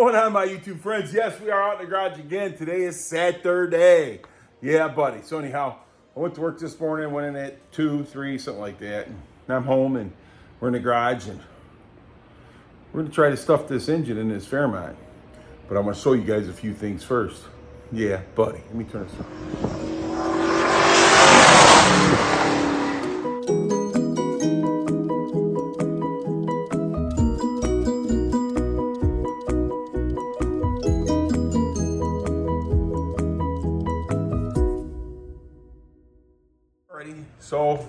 going on, my YouTube friends? Yes, we are out in the garage again. Today is Saturday. Yeah, buddy. So anyhow, I went to work this morning, went in at 2, 3, something like that. And now I'm home and we're in the garage and we're going to try to stuff this engine in this Fairmont. But I'm going to show you guys a few things first. Yeah, buddy. Let me turn this on. So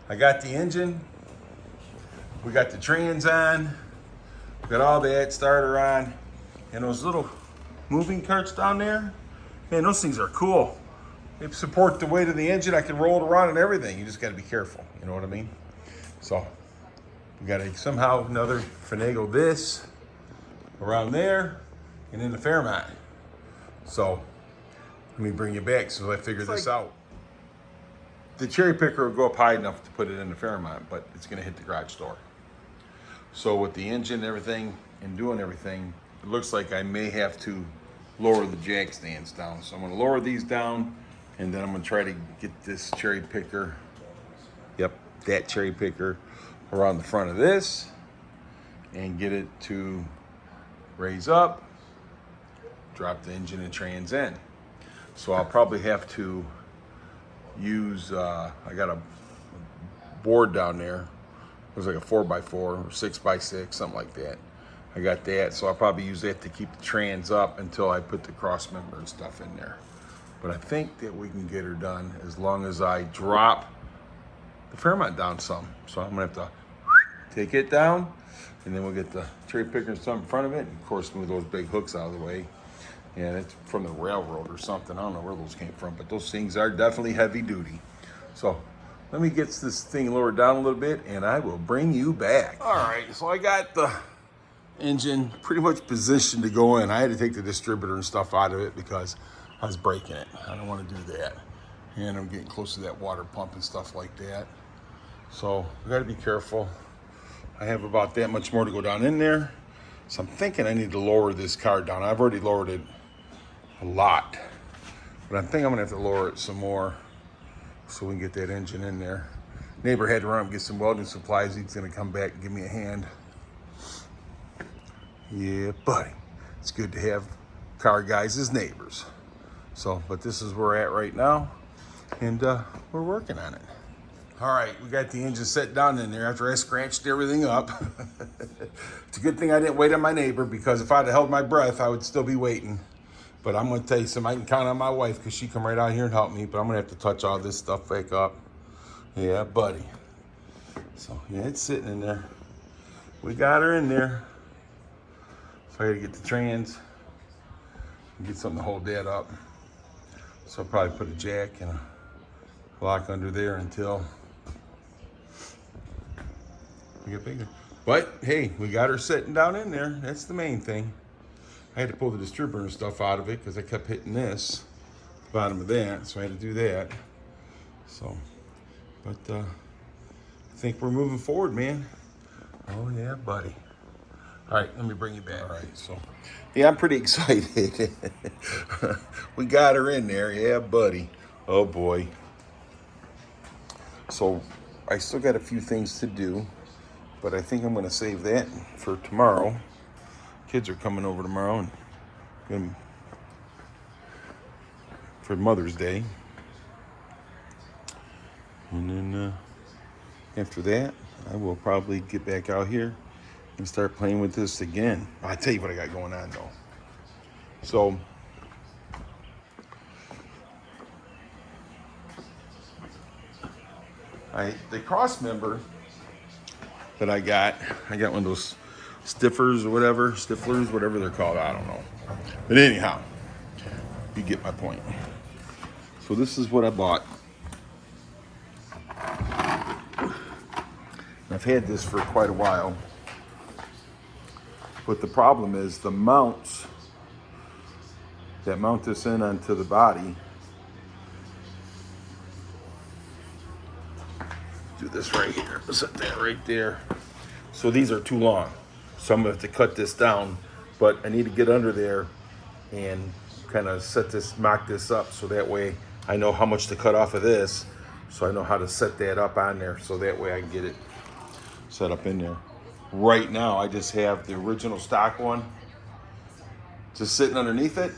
I got the engine, we got the trans on, we got all that starter on, and those little moving carts down there, man, those things are cool. They support the weight of the engine. I can roll it around and everything. You just got to be careful, you know what I mean? So we got to somehow or another finagle this around there and in the Fairmont. So let me bring you back so I figure this out. The cherry picker will go up high enough to put it in the Fairmont, but it's going to hit the garage door. So with the engine and everything and doing everything, it looks like I may have to lower the jack stands down. So I'm going to lower these down, and then I'm going to try to get this cherry picker, that cherry picker, around the front of this and get it to raise up, drop the engine and trans in. So I'll probably have to use, I got a board down there. It was like a 4x4 or 6x6, something like that. I got that, so I'll probably use that to keep the trans up until I put the cross member and stuff in there. But I think that we can get her done as long as I drop the Fairmont down some. So I'm gonna have to take it down, and then we'll get the cherry picker and stuff in front of it, and of course move those big hooks out of the way. And it's from the railroad or something. I don't know where those came from, but those things are definitely heavy duty. So let me get this thing lowered down a little bit and I will bring you back. All right, so I got the engine pretty much positioned to go in. I had to take the distributor and stuff out of it because I was breaking it. I don't want to do that. And I'm getting close to that water pump and stuff like that. So I gotta be careful. I have about that much more to go down in there. So I'm thinking I need to lower this car down. I've already lowered it a lot, but I think I'm gonna have to lower it some more so we can get that engine in there. Neighbor had to run up and get some welding supplies. He's gonna come back and give me a hand. Yeah, buddy. It's good to have car guys as neighbors. So, but this is where we're at right now, and we're working on it. All right, we got the engine set down in there after I scratched everything up. It's a good thing I didn't wait on my neighbor, because if I'd held my breath, I would still be waiting. But I'm gonna tell you something, I can count on my wife because she come right out here and help me, but I'm gonna have to touch all this stuff back up. Yeah, buddy. So yeah, it's sitting in there. We got her in there. So I gotta get the trans and get something to hold that up. So I'll probably put a jack and a lock under there until we get bigger. But hey, we got her sitting down in there. That's the main thing. I had to pull the distributor and stuff out of it because I kept hitting this, the bottom of that, so I had to do that. So, but I think we're moving forward, man. Oh yeah, buddy. All right, let me bring you back. All right, so yeah, I'm pretty excited. We got her in there, yeah, buddy. Oh boy. So I still got a few things to do, but I think I'm gonna save that for tomorrow. Kids are coming over tomorrow and for Mother's Day. And then after that, I will probably get back out here and start playing with this again. I'll tell you what I got going on though. So the cross member that I got one of those stiflers, whatever they're called, I don't know. But anyhow, you get my point. So this is what I bought. I've had this for quite a while. But the problem is the mounts that mount this in onto the body. Do this right here, set that right there. So these are too long. So I'm gonna have to cut this down but I need to get under there and kind of mock this up so that way I know how much to cut off of this, so I know how to set that up on there so that way I can get it set up in there. Right now I just have the original stock one just sitting underneath it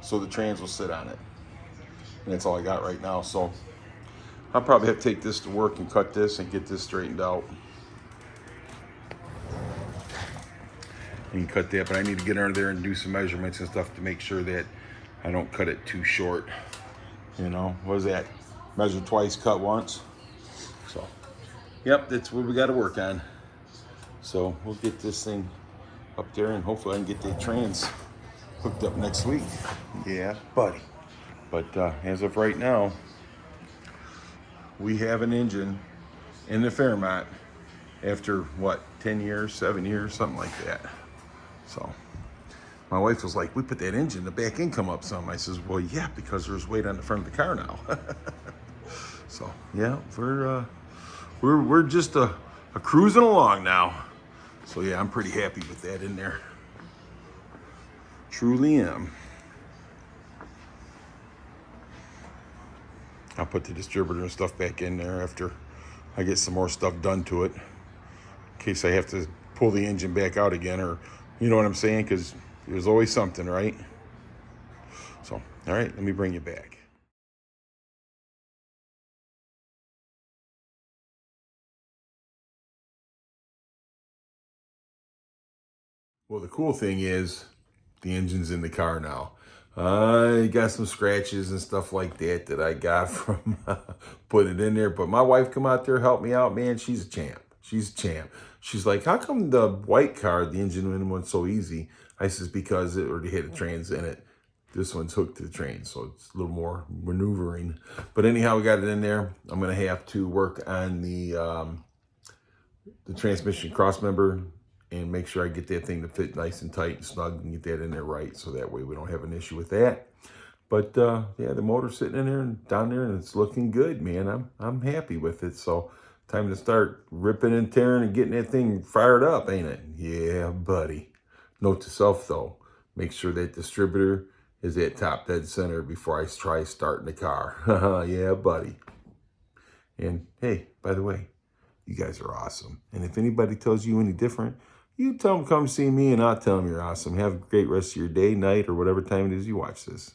so the trans will sit on it, and that's all I got right now. So I'll probably have to take this to work and cut this and get this straightened out and cut that, but I need to get under there and do some measurements and stuff to make sure that I don't cut it too short. You know, what is that? Measure twice, cut once. So, yep, that's what we got to work on. So we'll get this thing up there and hopefully I can get the trans hooked up next week. Yeah, buddy. But as of right now, we have an engine in the Fairmont after what, 10 years, 7 years, something like that. So my wife was like, we put that engine, the back end come up some. I says, well, yeah, because there's weight on the front of the car now. So yeah, we're just a cruising along now. So yeah, I'm pretty happy with that in there. Truly am. I'll put the distributor and stuff back in there after I get some more stuff done to it, in case I have to pull the engine back out again, or you know what I'm saying, because there's always something, right? So, all right, let me bring you back. Well, the cool thing is the engine's in the car now. I got some scratches and stuff like that I got from putting it in there. But my wife come out there, help me out, man. She's a champ. She's a champ. She's like, how come the white car, the engine in one's so easy? I says, because it already had a trans in it. This one's hooked to the train, so it's a little more maneuvering. But anyhow, we got it in there. I'm going to have to work on the transmission cross member and make sure I get that thing to fit nice and tight and snug and get that in there right, so that way we don't have an issue with that. But yeah, the motor's sitting in there and down there, and it's looking good, man. I'm happy with it. So time to start ripping and tearing and getting that thing fired up, ain't it? Yeah, buddy. Note to self though, make sure that distributor is at top dead center before I try starting the car. Yeah, buddy. And hey, by the way, you guys are awesome. And if anybody tells you any different, you tell them come see me and I'll tell them you're awesome. Have a great rest of your day, night, or whatever time it is you watch this.